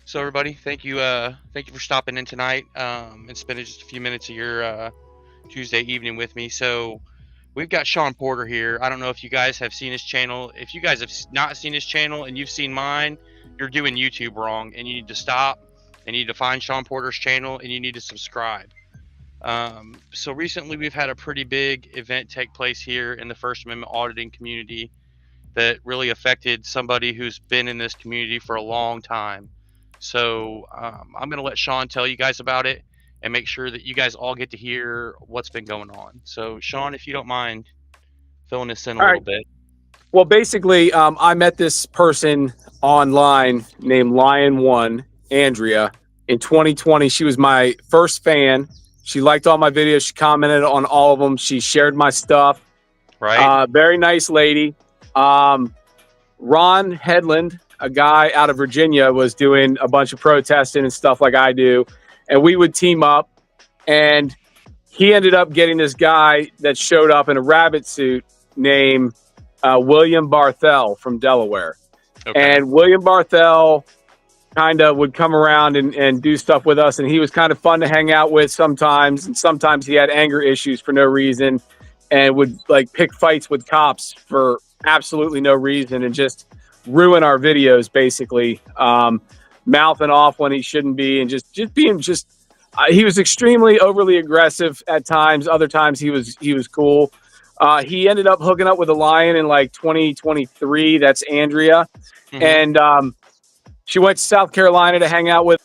So everybody, thank you for stopping in tonight and spending just a few minutes of your Tuesday evening with me. So we've got Shaun Porter here. I don't know if you guys have seen his channel. If you guys have not seen his channel and you've seen mine, you're doing YouTube wrong, and you need to stop and you need to find Shaun Porter's channel and you need to subscribe. So recently we've had a pretty big event take place here in the First Amendment auditing community that really affected somebody who's been in this community for a long time. So I'm going to let Shaun tell you guys about it and make sure that you guys all get to hear what's been going on. So, Shaun, if you don't mind filling this in a All little right. bit. Well, basically, I met this person online named Lion1, Andrea, in 2020. She was my first fan. She liked all my videos. She commented on all of them. She shared my stuff. Right? Very nice lady. Ron Headland, a guy out of Virginia, was doing a bunch of protesting and stuff like I do. And we would team up. And he ended up getting this guy that showed up in a rabbit suit named William Barthel from Delaware. Okay. And William Barthel kind of would come around and do stuff with us. And he was kind of fun to hang out with sometimes. And sometimes he had anger issues for no reason and would like pick fights with cops for absolutely no reason and just ruin our videos, basically. Mouthing off when he shouldn't be and just being he was extremely overly aggressive at times. Other times he was cool. He ended up hooking up with a Lion in like 2023. That's Andrea. Mm-hmm. And she went to South Carolina to hang out with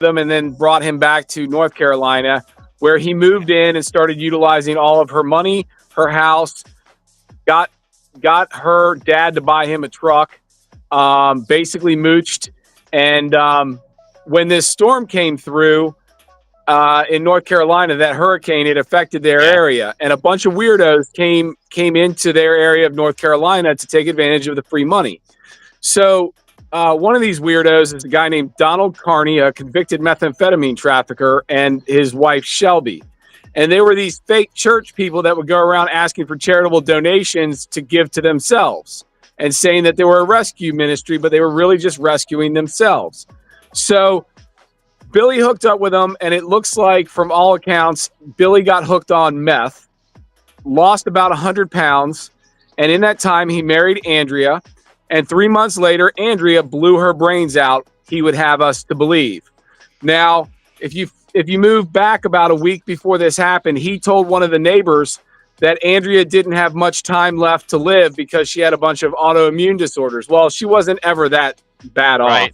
them and then brought him back to North Carolina, where he moved in and started utilizing all of her money, her house, got her dad to buy him a truck, basically mooched. And when this storm came through in North Carolina, that hurricane, it affected their area. And a bunch of weirdos came into their area of North Carolina to take advantage of the free money. So one of these weirdos is a guy named Donald Carney, a convicted methamphetamine trafficker, and his wife, Shelby. And they were these fake church people that would go around asking for charitable donations to give to themselves and saying that they were a rescue ministry, but they were really just rescuing themselves. So Billy hooked up with them, and it looks like, from all accounts, Billy got hooked on meth, lost about 100 pounds, and in that time, he married Andrea. And 3 months later, Andrea blew her brains out, he would have us to believe. Now, if you move back about a week before this happened, he told one of the neighbors that Andrea didn't have much time left to live because she had a bunch of autoimmune disorders. Well, she wasn't ever that bad off.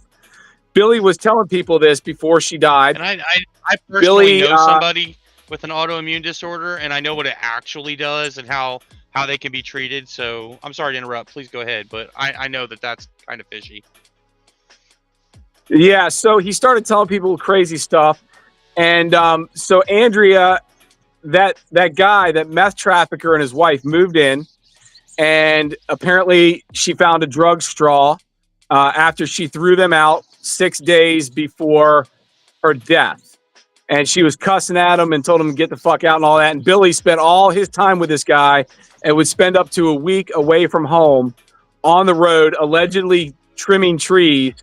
Billy was telling people this before she died. And I personally know somebody with an autoimmune disorder, and I know what it actually does and how they can be treated. So I'm sorry to interrupt. Please go ahead. But I know that that's kind of fishy. Yeah, so he started telling people crazy stuff. And so Andrea, that guy, that meth trafficker, and his wife moved in. And apparently she found a drug straw after she threw them out 6 days before her death. And she was cussing at him and told him to get the fuck out and all that. And Billy spent all his time with this guy and would spend up to a week away from home on the road, allegedly trimming trees.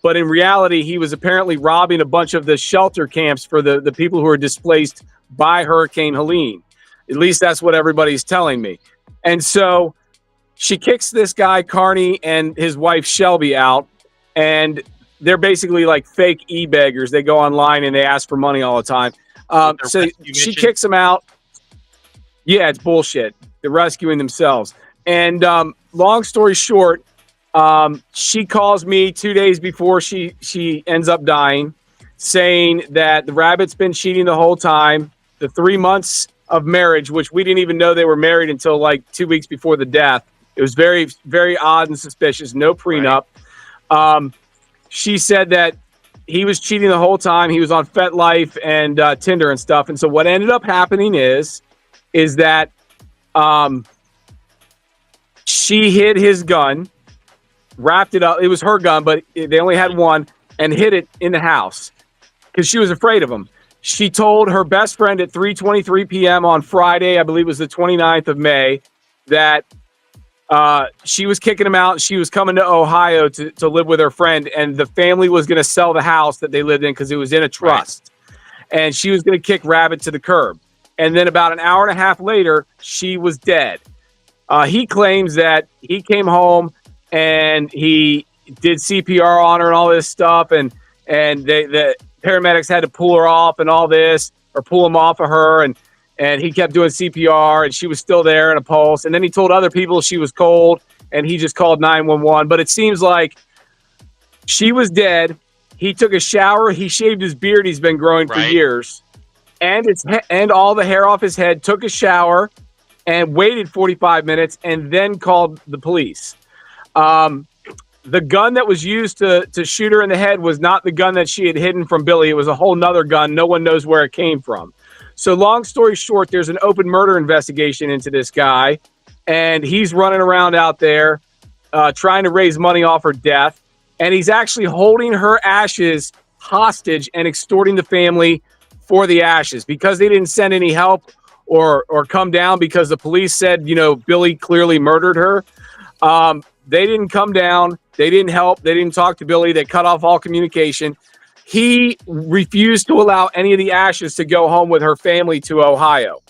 But in reality, he was apparently robbing a bunch of the shelter camps for the people who were displaced by Hurricane Helene. At least that's what everybody's telling me. And so she kicks this guy, Carney, and his wife, Shelby, out. And they're basically like fake e-beggars. They go online and they ask for money all the time. So she kicks them out. Yeah, it's bullshit. They're rescuing themselves. And long story short, she calls me 2 days before she ends up dying, saying that the rabbit's been cheating the whole time. The 3 months of marriage, which we didn't even know they were married until like 2 weeks before the death. It was very, very odd and suspicious. No prenup. Right. She said that he was cheating the whole time. He was on FetLife and Tinder and stuff. And so what ended up happening is that she hid his gun, wrapped it up. It was her gun, but they only had one, and hid it in the house because she was afraid of him. She told her best friend at 3:23 p.m. on Friday, I believe it was the 29th of May, that She was kicking him out. She was coming to Ohio to live with her friend, and the family was going to sell the house that they lived in because it was in a trust. Right. And she was going to kick Rabbit to the curb. And then about an hour and a half later, she was dead. He claims that he came home and he did CPR on her and all this stuff, and the paramedics had to pull her off and all this, or pull him off of her, and he kept doing CPR, and she was still there in a pulse. And then he told other people she was cold, and he just called 911. But it seems like she was dead. He took a shower. He shaved his beard he's been growing for years, and all the hair off his head, took a shower, and waited 45 minutes, and then called the police. The gun that was used to shoot her in the head was not the gun that she had hidden from Billy. It was a whole nother gun. No one knows where it came from. So long story short, there's an open murder investigation into this guy, and he's running around out there trying to raise money off her death, and he's actually holding her ashes hostage and extorting the family for the ashes because they didn't send any help or come down because the police said, Billy clearly murdered her. They didn't come down. They didn't help. They didn't talk to Billy. They cut off all communication. He refused to allow any of the ashes to go home with her family to Ohio.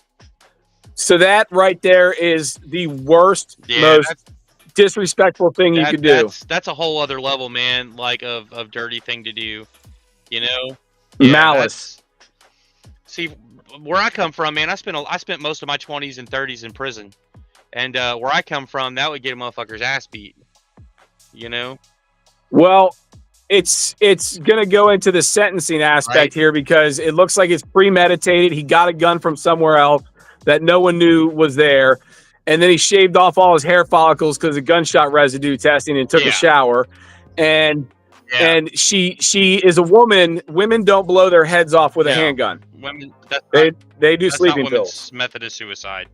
So that right there is the worst, most disrespectful thing you could do. That's a whole other level, man, like of dirty thing to do, Malice. See, where I come from, man, I spent most of my 20s and 30s in prison. And where I come from, that would get a motherfucker's ass beat, Well, it's going to go into the sentencing aspect here because it looks like it's premeditated. He got a gun from somewhere else that no one knew was there. And then he shaved off all his hair follicles because of gunshot residue testing and took a shower. And she is a woman. Women don't blow their heads off with a handgun. Women, they do sleeping pills. Method of suicide.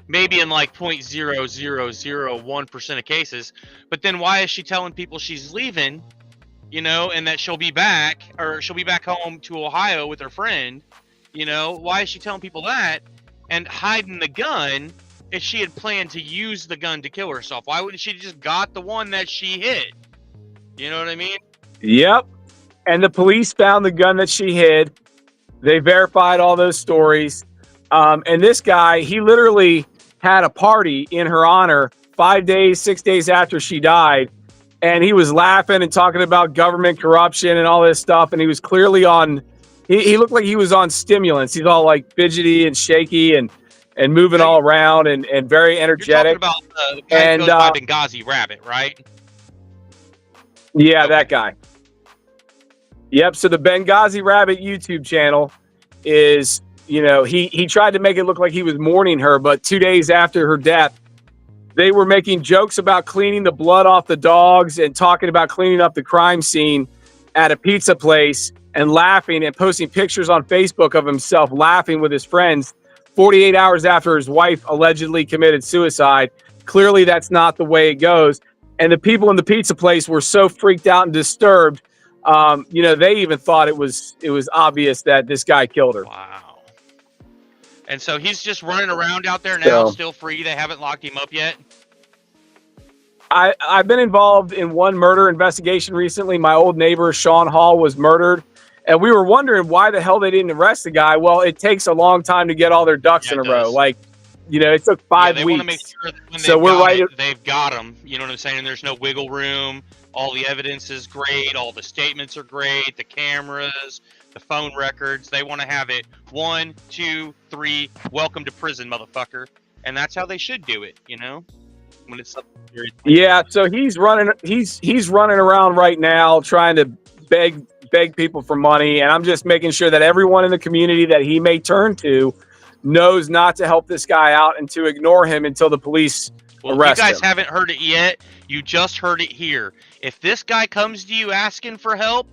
Maybe in like 0.0001% of cases, but then why is she telling people she's leaving, and that she'll be back home to Ohio with her friend, why is she telling people that and hiding the gun if she had planned to use the gun to kill herself? Why wouldn't she just got the one that she hid? You know what I mean? Yep. And the police found the gun that she hid. They verified all those stories. And this guy, he literally had a party in her honor 6 days after she died. And he was laughing and talking about government corruption and all this stuff. And he was clearly he looked like he was on stimulants. He's all like fidgety and shaky and moving all around and very energetic. You're talking about the guy who goes by Benghazi Rabbit, right? Yeah, that guy. Yep. So the Benghazi Rabbit YouTube channel is, he tried to make it look like he was mourning her, but 2 days after her death, they were making jokes about cleaning the blood off the dogs and talking about cleaning up the crime scene at a pizza place and laughing and posting pictures on Facebook of himself laughing with his friends 48 hours after his wife allegedly committed suicide. Clearly, that's not the way it goes. And the people in the pizza place were so freaked out and disturbed. They even thought it was obvious that this guy killed her. Wow. And so he's just running around out there now, still free. They haven't locked him up yet. I've been involved in one murder investigation recently. My old neighbor, Shaun Hall, was murdered. And we were wondering why the hell they didn't arrest the guy. Well, it takes a long time to get all their ducks in a row. Like, it took 5 weeks. They want to make sure that when they've got them. You know what I'm saying? There's no wiggle room. All the evidence is great. All the statements are great. The cameras, the phone records. They want to have it 1, 2, 3. Welcome to prison, motherfucker. And that's how they should do it. When it's something serious. Yeah. So he's running around right now trying to beg people for money, and I'm just making sure that everyone in the community that he may turn to knows not to help this guy out and to ignore him until the police arrest him. You guys haven't heard it yet. You just heard it here. If this guy comes to you asking for help,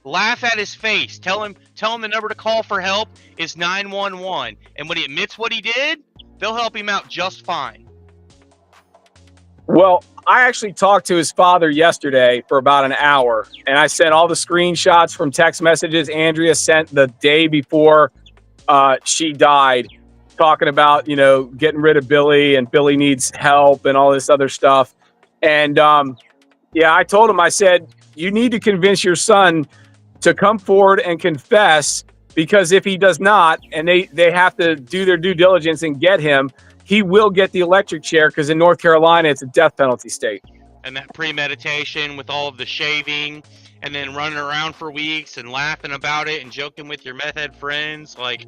laugh at his face. Tell him the number to call for help is 911. And when he admits what he did, they'll help him out just fine. Well, I actually talked to his father yesterday for about an hour, and I sent all the screenshots from text messages Andrea sent the day before she died. talking about, getting rid of Billy, and Billy needs help and all this other stuff. And I told him, I said, you need to convince your son to come forward and confess, because if he does not, and they have to do their due diligence and get him, he will get the electric chair, because in North Carolina, it's a death penalty state. And that premeditation with all of the shaving and then running around for weeks and laughing about it and joking with your meth head friends. Like,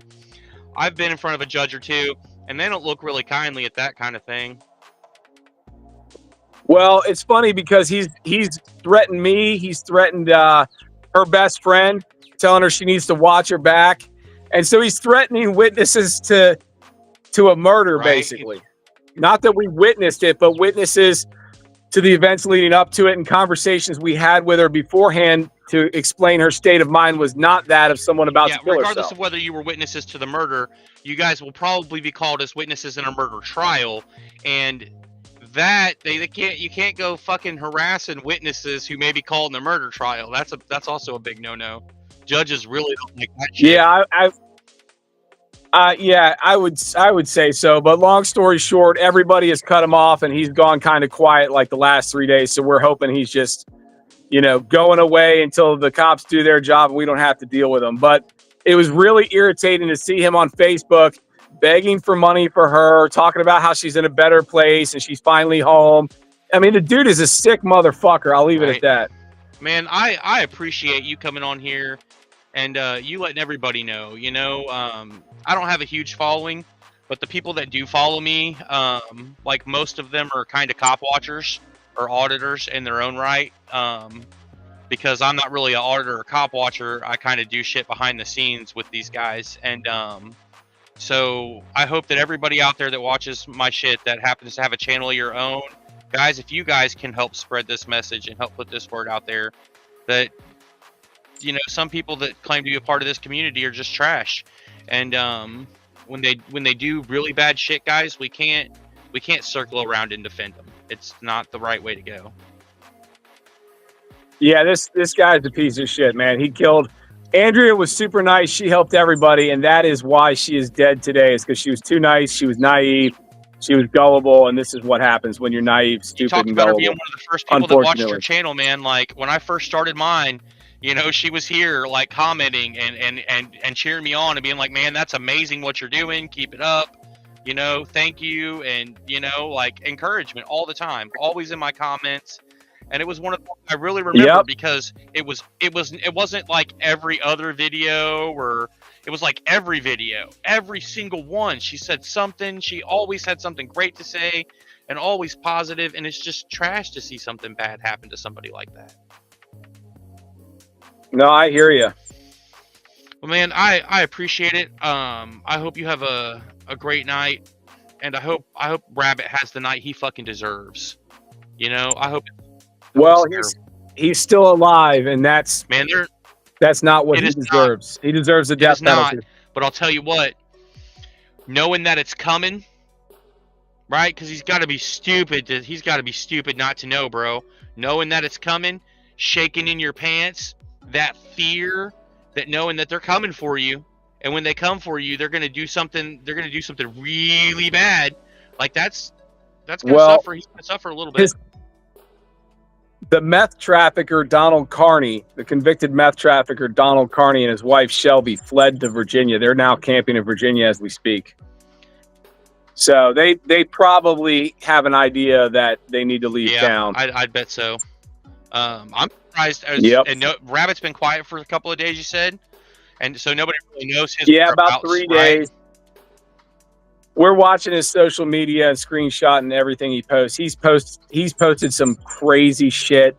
I've been in front of a judge or two, and they don't look really kindly at that kind of thing. Well, it's funny because he's threatened me. He's threatened her best friend, telling her she needs to watch her back. And so he's threatening witnesses to a murder, basically. Not that we witnessed it, but witnesses to the events leading up to it, and conversations we had with her beforehand to explain her state of mind was not that of someone about to kill herself. Regardless of whether you were witnesses to the murder, you guys will probably be called as witnesses in a murder trial, and that you can't go fucking harassing witnesses who may be called in the murder trial. That's also a big no. Judges really don't like that shit. I would say so. But long story short, everybody has cut him off, and he's gone kind of quiet like the last 3 days. So we're hoping he's just, going away until the cops do their job and we don't have to deal with him. But it was really irritating to see him on Facebook begging for money for her, talking about how she's in a better place and she's finally home. I mean, the dude is a sick motherfucker. I'll leave it at that. Man, I appreciate you coming on here and you letting everybody know. I don't have a huge following, but the people that do follow me, like most of them are kind of cop watchers or auditors in their own right. Because I'm not really an auditor or cop watcher. I kind of do shit behind the scenes with these guys. And so I hope that everybody out there that watches my shit that happens to have a channel of your own, guys, if you guys can help spread this message and help put this word out there, that some people that claim to be a part of this community are just trash. And when they do really bad shit, guys, we can't circle around and defend them. It's not the right way to go. Yeah, this guy's a piece of shit, man. He killed Andrea. Was super nice. She helped everybody, and that is why she is dead today. Is because she was too nice. She was naive. She was gullible, and this is what happens when you're naive, stupid, and gullible. You talked about her being one of the first people that watched your channel, man. Like when I first started mine, she was here, like commenting and cheering me on and being like, "Man, that's amazing what you're doing. Keep it up. Thank you." And like encouragement all the time, always in my comments. And it was one of the I really remember because it wasn't like every other video, or it was like every video, every single one. She said something. She always had something great to say and always positive. And it's just trash to see something bad happen to somebody like that. No, I hear you. Well, man, I appreciate it. I hope you have a great night, and I hope Rabbit has the night he fucking deserves. I hope. Well, he's still alive, and that's not what he deserves. He deserves a death penalty. But I'll tell you what, knowing that it's coming, right? Because he's got to be stupid. He's got to be stupid not to know, bro. Knowing that it's coming, shaking in your pants, that fear, that knowing that they're coming for you, and when they come for you, they're gonna do something. They're gonna do something really bad. Like that's gonna suffer. He's gonna suffer a little bit. The meth trafficker, Donald Carney, the convicted meth trafficker, Donald Carney, and his wife, Shelby, fled to Virginia. They're now camping in Virginia as we speak. So they probably have an idea that they need to leave town. I'd bet so. I'm surprised. And Rabbit's been quiet for a couple of days, you said? And so nobody really knows his whereabouts, about 3 days. We're watching his social media and screenshotting everything he posts. He's posted some crazy shit.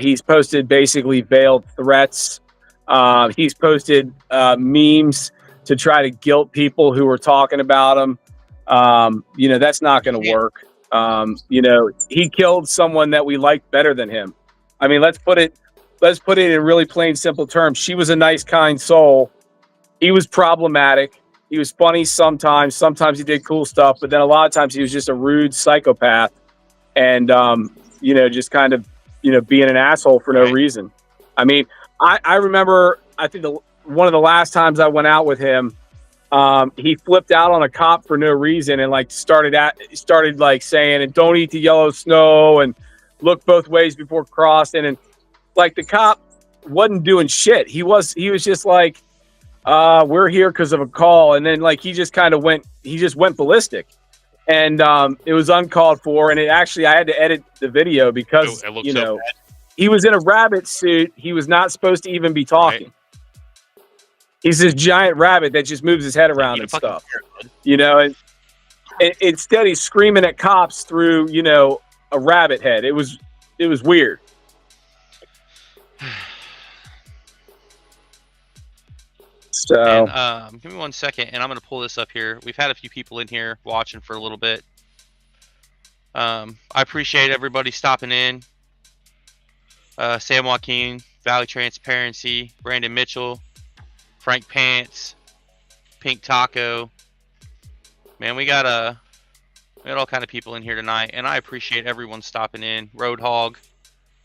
He's posted basically veiled threats. He's posted memes to try to guilt people who were talking about him. That's not going to work. He killed someone that we liked better than him. I mean, let's put it in really plain, simple terms. She was a nice, kind soul. He was problematic. He was funny sometimes. Sometimes he did cool stuff, but then a lot of times he was just a rude psychopath and, just kind of, being an asshole for no reason. I mean, I remember, I think one of the last times I went out with him, he flipped out on a cop for no reason and like started like saying, and don't eat the yellow snow and look both ways before crossing. And like the cop wasn't doing shit. He was just like, we're here because of a call. And then like he just went ballistic. And it was uncalled for. And I had to edit the video because, you know, he was in a rabbit suit. He was not supposed to even be talking. Right. He's this giant rabbit that just moves his head around and stuff, you know, and instead he's screaming at cops through, you know, a rabbit head. It was weird. So, and, give me 1 second, and I'm going to pull this up here. We've had a few people in here watching for a little bit. I appreciate everybody stopping in. Sam Joaquin, Valley Transparency, Brandon Mitchell, Frank Pants, Pink Taco. Man, we got all kind of people in here tonight, and I appreciate everyone stopping in. Roadhog,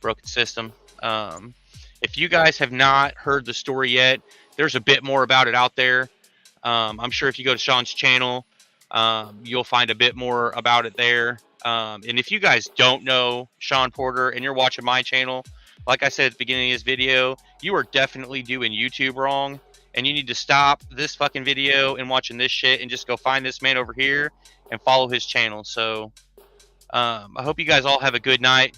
Broken System. If you guys have not heard the story yet, there's a bit more about it out there. I'm sure if you go to Shaun's channel, you'll find a bit more about it there. And if you guys don't know Shaun Porter and you're watching my channel, like I said at the beginning of this video, you are definitely doing YouTube wrong. And you need to stop this fucking video and watching this shit and just go find this man over here and follow his channel. So I hope you guys all have a good night.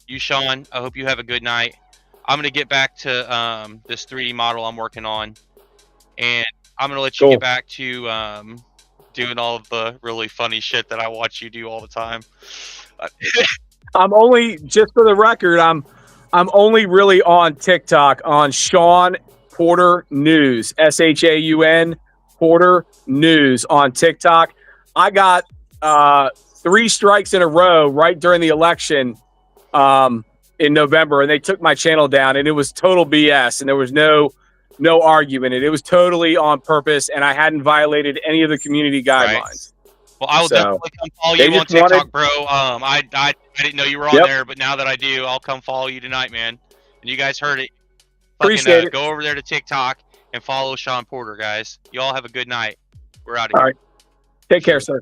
You, Shaun, I hope you have a good night. I'm going to get back to this 3D model I'm working on. And I'm going to let you get back to doing all of the really funny shit that I watch you do all the time. I'm only, just for the record, I'm only really on TikTok on Shaun Porter News, SHAUN Porter News on TikTok. I got 3 strikes in a row right during the election in November, and they took my channel down, and it was total BS, and there was no argument. It was totally on purpose, and I hadn't violated any of the community guguidelines. Right. Well, I will definitely come follow you on TikTok, bro. I didn't know you were on there, but now that I do, I'll come follow you tonight, man. And you guys heard it. Appreciate it. Go over there to TikTok and follow Shaun Porter, guys. You all have a good night. We're out of here. All right. Take care, sir.